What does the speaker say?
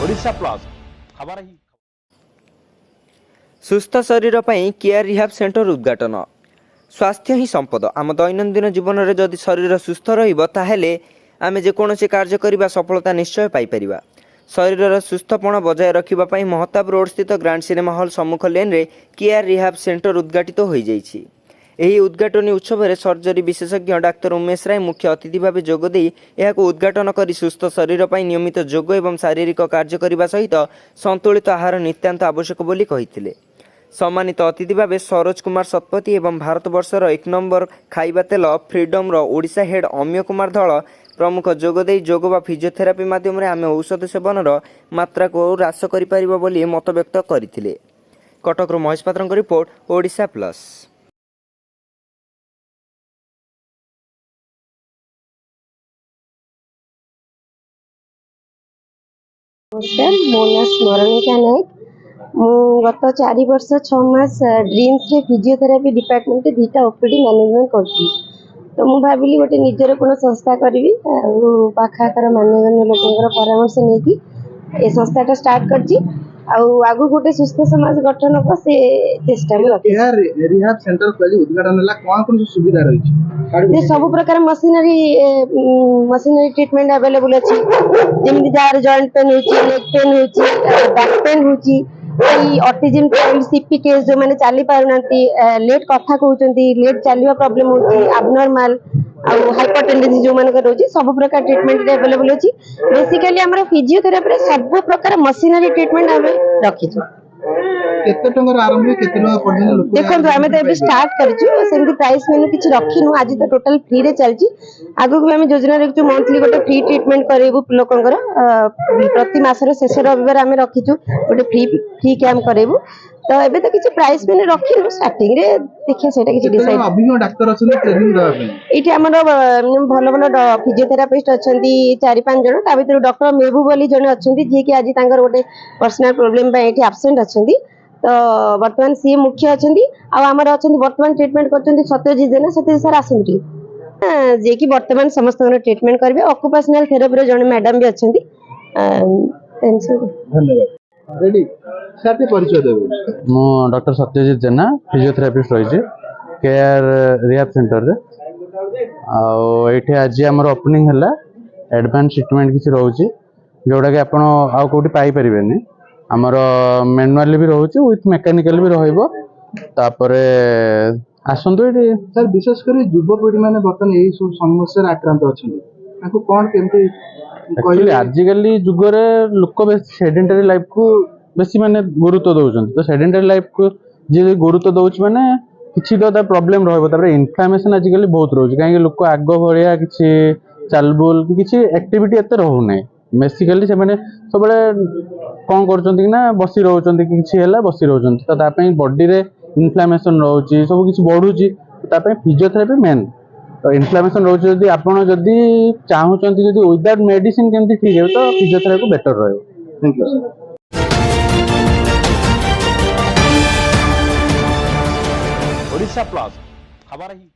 Odisha plus खबर ही सुस्थ शरीर पर केयर रिहाब सेंटर उद्घाटन। स्वास्थ्य ही संपद। आम दैनंदिन जीवन में जदि शरीर सुस्थ रही आम जेकोसी कार्य करने सफलता निश्चय पाइपर। शरीर सुस्थपण बजाय रखापी महताब रोड स्थित ग्रांड सिनेमा हॉल सम्मुख लेन रे केयर रिहाब सेंटर उद्घाटित हो जाइछि। ଏହି ଉଦ୍ଘାଟନୀ ଉତ୍ସବରେ ସର୍ଜରୀ ବିଶେଷଜ୍ଞ ଡାକ୍ତର ଉମେଶ ରାୟ ମୁଖ୍ୟ ଅତିଥି ଭାବେ ଯୋଗଦେଇ ଏହାକୁ ଉଦ୍ଘାଟନ କରି ସୁସ୍ଥ ଶରୀର ପାଇଁ ନିୟମିତ ଯୋଗ ଏବଂ ଶାରୀରିକ କାର୍ଯ୍ୟ କରିବା ସହିତ ସନ୍ତୁଳିତ ଆହାର ନିତ୍ୟାନ୍ତ ଆବଶ୍ୟକ ବୋଲି କହିଥିଲେ। ସମ୍ମାନିତ ଅତିଥି ଭାବେ ସରୋଜ କୁମାର ଶତପଥୀ ଏବଂ ଭାରତବର୍ଷର 1 ନମ୍ବର ଖାଇବା ତେଲ ଫ୍ରିଡମର ଓଡ଼ିଶା ହେଡ୍ ଅମିୟ କୁମାର ଧଳ ପ୍ରମୁଖ ଯୋଗଦେଇ ଯୋଗ ବା ଫିଜିଓଥେରାପି ମାଧ୍ୟମରେ ଆମେ ଔଷଧ ସେବନର ମାତ୍ରାକୁ ହ୍ରାସ କରିପାରିବ ବୋଲି ମତବ୍ୟକ୍ତ କରିଥିଲେ। କଟକରୁ ମହେଶ ପାତ୍ରଙ୍କ ରିପୋର୍ଟ, ଓଡ଼ିଶା ପ୍ଲସ୍। नमस्कार, मो ना स्मरणिका नायक। मु गत 4 वर्ष 6 मास ड्रीम्स रे फिजियोथेरापी डिपार्टमेंट दीटा ओपीडी मैनेजमेंट करती। तो मु भाविली गोटे निजर कोन संस्था करबी पाखाकर मान्यगण्य लोकंकर परामर्श नेकी ए संस्थाटा स्टार्ट करची। आगु गोटे सुस्थ समाज गठन को से चेष्टा में रखी। केयर रिहाब सेंटर पहले उद्घाटन हला कोन सुविधा रही ये सब प्रकार मशीनरी ट्रीटमेंट अवेलेबल अछि। जेमि जार जॉइंट पेन होची, लेग पेन होची, बैक पेन होची, ऑटिज्म चाइल्ड सीपी केस जो माने चली पारुनांती, लेट कथा कहउचंती, लेट चलिवा प्रॉब्लम होची, एब्नॉर्मल हाइपरटेंडेंसी जो माने रहउची सब प्रकार ट्रीटमेंट अवेलेबल अछि। बेसिकली हमर फिजियोथेरापी रे सब प्रकार मशीनरी ट्रीटमेंट हमें रखी छु। केते टंगर आरंभ केते टंगर पर्यंत लोक देखो हमें तो स्टार्ट करछु, सेमती प्राइस मेनू किछि रखिनु। आज तो टोटल फ्री रे चलची। आगु भी हमें योजना रखछु मंथली गोटे फ्री ट्रीटमेंट करेबु लोकंकर। प्रति मासर शेष रविवार हमें रखिछु गोटे फ्री कैंप करेबु। तो एबे तो किछि प्राइस मेनू रखिनु, स्टार्टिंग रे देखिए सेटा किछि डिसाइड। अभिज्ञ डाक्टर अछन ट्रेनिंग दवा पे इठी हमर भलो भलो फिजियोथेरापिस्ट अछंती 4-5 जण। ता भीतर डॉक्टर मेहबूब अली जण अछंती जे कि आज तांकर गोटे पर्सनल प्रॉब्लम पे एठी एब्सेंट अछंती। तो वर्तमान सी मुख्य अछंती आ हमर अछंती वर्तमान ट्रीटमेंट करछंती सत्यजित जेना। सत्यजित सर आसंती जे कि वर्तमान समस्त ट्रीटमेंट करबे। ऑक्युपेशनल थेरेपी रे जण मैडम भी अछंती। धन्यवाद। रेडी साथे परिचय देबो। मु डॉक्टर सत्यजित जेना फिजियोथेरापिस्ट रही केयर रिहाब सेंटर रे। आठ आज आम ओपनिंग है एडवांस ट्रीटमेंट किसी रोचे जोटा कि आपड़ आउ कौटी पाइपर आमर मैनुअल भी रोचे विथ मेकानिकल भी रपर आसतु ये सर विशेषकर युवपीढ़ी मैंने बर्तमान यही सब समस्या आक्रांत अच्छा कौन केमती आजिकल जुगरे लोक सेडेंटरी लाइफ को बेसी माने गुरुत्व दौरान। तो सेडेंटरी लाइफ को जी गुरुत्व दौर माने किसी तो प्रॉब्लम रहा। इन्फ्लामेशन आजिकल बहुत रोचे कहीं लोक आग भाया किसी चालबुल कि किसी एक्टिविटी एत रोना। बेसिकली से सब कौन कर बसी रोचे कि बसी रोचे। तो बॉडी रे इन्फ्लामेशन रोचे सब किसी बढ़ुची। फिजियोथेरापी मेन तो इन्फ्लामेशन रोचे। जदि आपड़ जदि चाहूँगी विदाउट मेडिसिन केमती ठीक है तो फिजियोथेरापी बेटर रहे। Thank you sir. Odisha plus खबर ही